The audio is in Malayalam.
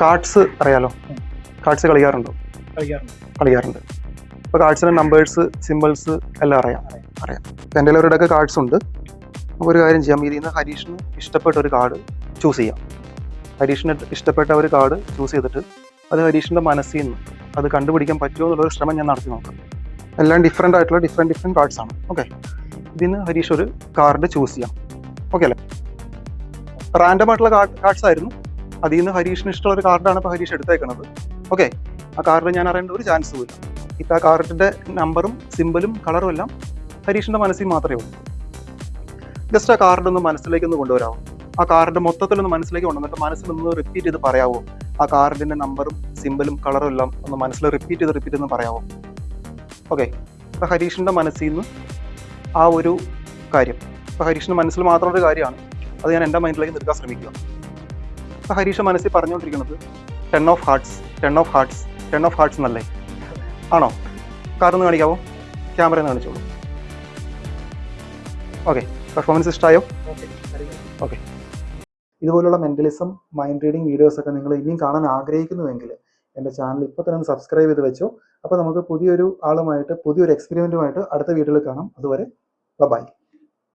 കാർഡ്സ് അറിയാലോ, കാർഡ്സ് കളിക്കാറുണ്ടോ? കളിക്കാറുണ്ട്. ഇപ്പോൾ കാർഡ്സിന് നമ്പേഴ്സ്, സിമ്പിൾസ് എല്ലാം അറിയാം. ഇപ്പം എൻ്റെ അവരുടെയൊക്കെ കാർഡ്സ് ഉണ്ട്. നമുക്കൊരു കാര്യം ചെയ്യാം, ഇതിൽ നിന്ന് ഹരീഷിന് ഇഷ്ടപ്പെട്ട ഒരു കാർഡ് ചൂസ് ചെയ്യാം. ഹരീഷിന് ഇഷ്ടപ്പെട്ട ഒരു കാർഡ് ചൂസ് ചെയ്തിട്ട് അത് ഹരീഷിൻ്റെ മനസ്സിൽ നിന്ന് അത് കണ്ടുപിടിക്കാൻ പറ്റുമോ എന്നുള്ളൊരു ശ്രമം ഞാൻ നടത്തി നോക്കാം. എല്ലാം ഡിഫറെൻ്റ് ആയിട്ടുള്ള ഡിഫറെൻറ്റ് കാർഡ്സ് ആണ്. ഓക്കെ, ഇതിൽ നിന്ന് ഹരീഷ് ഒരു കാർഡ് ചൂസ് ചെയ്യാം. ഓക്കെ അല്ലേ? റാൻഡം ആയിട്ടുള്ള കാർഡ്സ് ആയിരുന്നു. അതിൽ നിന്ന് ഹരീഷിന് ഇഷ്ടമുള്ള ഒരു കാർഡാണ് ഇപ്പോൾ ഹരീഷ് എടുത്തേക്കുന്നത്. ഓക്കെ, ആ കാർഡ് ഞാൻ അറിയേണ്ട ഒരു ചാൻസും ഇല്ല. ഇപ്പം ആ കാർഡിൻ്റെ നമ്പറും സിമ്പിളും കളറും എല്ലാം ഹരീഷിൻ്റെ മനസ്സിൽ മാത്രമേ ഉള്ളൂ. ജസ്റ്റ് ആ കാർഡ് ഒന്ന് മനസ്സിലേക്ക് ഒന്ന് കൊണ്ടുവരാമോ? ആ കാർഡ് മൊത്തത്തിലൊന്ന് മനസ്സിലേക്ക് കൊണ്ടുവന്നിട്ട് മനസ്സിലൊന്ന് റിപ്പീറ്റ് ചെയ്ത് പറയാമോ? ആ കാർഡിൻ്റെ നമ്പറും സിമ്പിളും കളറും എല്ലാം ഒന്ന് മനസ്സിൽ റിപ്പീറ്റ് ചെയ്ത് പറയാമോ? ഓക്കെ, ഇപ്പോൾ ഹരീഷിൻ്റെ മനസ്സിൽ നിന്ന് ആ ഒരു കാര്യം, ഇപ്പോൾ ഹരീഷിൻ്റെ മനസ്സിൽ മാത്രമൊരു കാര്യമാണ്, അത് ഞാൻ എൻ്റെ മൈൻഡിലേക്ക് നിർത്താൻ ശ്രമിക്കുക. ഇപ്പോൾ ഹരീഷ് മനസ്സിൽ പറഞ്ഞുകൊണ്ടിരിക്കുന്നത് 10 ഓഫ് ഹാർട്ട്സ് എന്നല്ലേ? ആണോ? കാർഡ് ഒന്ന് കാണിക്കാവോ? ക്യാമറ ഒന്ന് കാണിച്ചോളൂ. ഓക്കെ, പെർഫോമൻസ് ഇഷ്ടമായോ? ഓക്കെ, ഇതുപോലുള്ള മെൻ്റലിസം, മൈൻഡ് റീഡിങ് വീഡിയോസൊക്കെ നിങ്ങൾ ഇനിയും കാണാൻ ആഗ്രഹിക്കുന്നുവെങ്കിൽ എൻ്റെ ചാനൽ ഇപ്പോൾ തന്നെ സബ്സ്ക്രൈബ് ചെയ്ത് വെച്ചോ. അപ്പോൾ നമുക്ക് പുതിയൊരു ആളുമായിട്ട്, പുതിയൊരു എക്സ്പെരിമെൻറ്റുമായിട്ട് അടുത്ത വീഡിയോയിൽ കാണാം. അതുവരെ ബൈ.